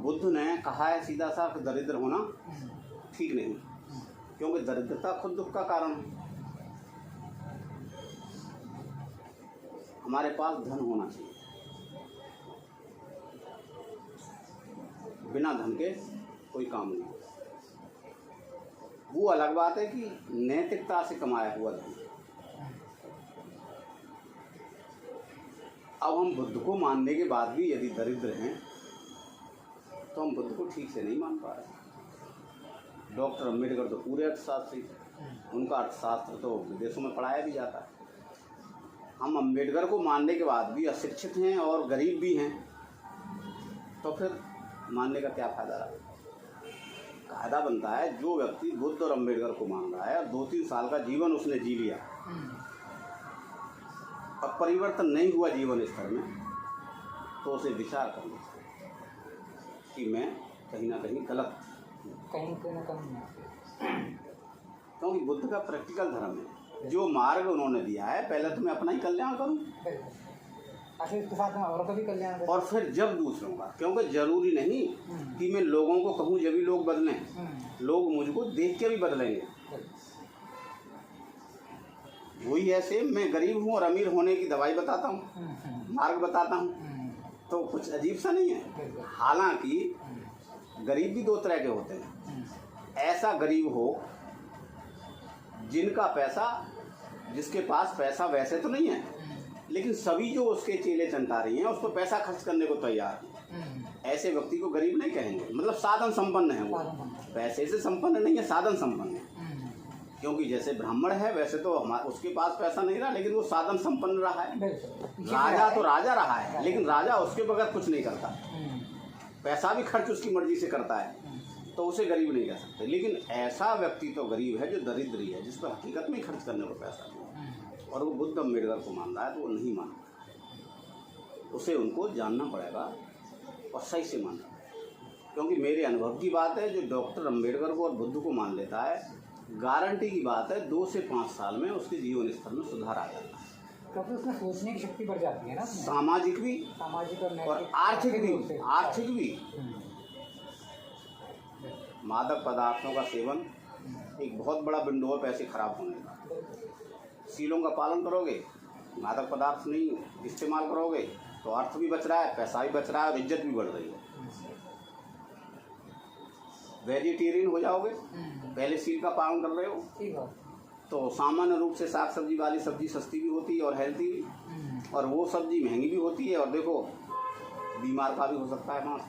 बुद्ध ने कहा है सीधा सा कि दरिद्र होना ठीक नहीं, क्योंकि दरिद्रता खुद दुख का कारण है। हमारे पास धन होना चाहिए, बिना धन के कोई काम नहीं। वो अलग बात है कि नैतिकता से कमाया हुआ धन। अब हम बुद्ध को मानने के बाद भी यदि दरिद्र हैं तो हम बुद्ध को ठीक से नहीं मान पा रहे। डॉक्टर अम्बेडकर तो पूरे अर्थशास्त्री, उनका अर्थशास्त्र तो विदेशों में पढ़ाया भी जाता है। हम अम्बेडकर को मानने के बाद भी अशिक्षित हैं और गरीब भी हैं, तो फिर मानने का क्या फ़ायदा रहा। कायदा बनता है जो व्यक्ति बुद्ध और अम्बेडकर को मान रहा है और 2-3 साल का जीवन उसने जी लिया, अब परिवर्तन नहीं हुआ जीवन स्तर में, तो उसे विचार करना चाहिए कि मैं कहीं ना कहीं गलत, क्योंकि बुद्ध का प्रैक्टिकल धर्म है। जो मार्ग उन्होंने दिया है, पहले तो मैं अपना ही कल्याण करूं, उसके साथ में औरों का भी कल्याण, और फिर जब दूसरों का, क्योंकि जरूरी नहीं कि मैं लोगों को कहूँ जब भी लोग बदलें, लोग मुझको देख के भी बदलेंगे। वही ऐसे मैं गरीब हूँ और अमीर होने की दवाई बताता हूँ, मार्ग बताता हूँ, तो कुछ अजीब सा नहीं है। हालांकि गरीब भी 2 तरह के होते हैं। ऐसा गरीब हो जिनका पैसा, जिसके पास पैसा वैसे तो नहीं है, लेकिन सभी जो उसके चेले चंटारी हैं उस पर पैसा खर्च करने को तैयार हैं, ऐसे व्यक्ति को गरीब नहीं कहेंगे। मतलब साधन संपन्न है, वो पैसे से संपन्न नहीं है, साधन संपन्न है। क्योंकि जैसे ब्राह्मण है वैसे तो उसके पास पैसा नहीं रहा, लेकिन वो साधन संपन्न रहा है। राजा तो राजा रहा है, लेकिन राजा उसके बगैर कुछ नहीं करता, पैसा भी खर्च उसकी मर्जी से करता है, तो उसे गरीब नहीं कह सकते। लेकिन ऐसा व्यक्ति तो गरीब है जो दरिद्री है, जिस पर हकीकत में खर्च करने को पैसा नहीं, और वो बुद्ध अम्बेडकर को मान रहा है तो वो नहीं मान, उसे उनको जानना पड़ेगा और सही से मानना। क्योंकि मेरे अनुभव की बात है, जो डॉक्टर अम्बेडकर को और बुद्ध को मान लेता है, गारंटी की बात है 2 से 5 साल में उसके जीवन स्तर में सुधार आ जाता है। क्योंकि उसमें सोचने की शक्ति बढ़ जाती है ना, सामाजिक भी, सामाजिक और आर्थिक भी। मादक पदार्थों का सेवन एक बहुत बड़ा विंडो है पैसे खराब होने का। सीलों का पालन करोगे, मादक पदार्थ नहीं इस्तेमाल करोगे, तो अर्थ भी बच रहा है, पैसा भी बच रहा है और इज्जत भी बढ़ रही है। वेजिटेरियन हो जाओगे, पहले सील का पालन कर रहे हो, तो सामान्य रूप से साग सब्जी वाली सब्जी सस्ती भी होती है और हेल्थी भी, और वो सब्जी महंगी भी होती है, और देखो बीमार का भी हो सकता है मांस।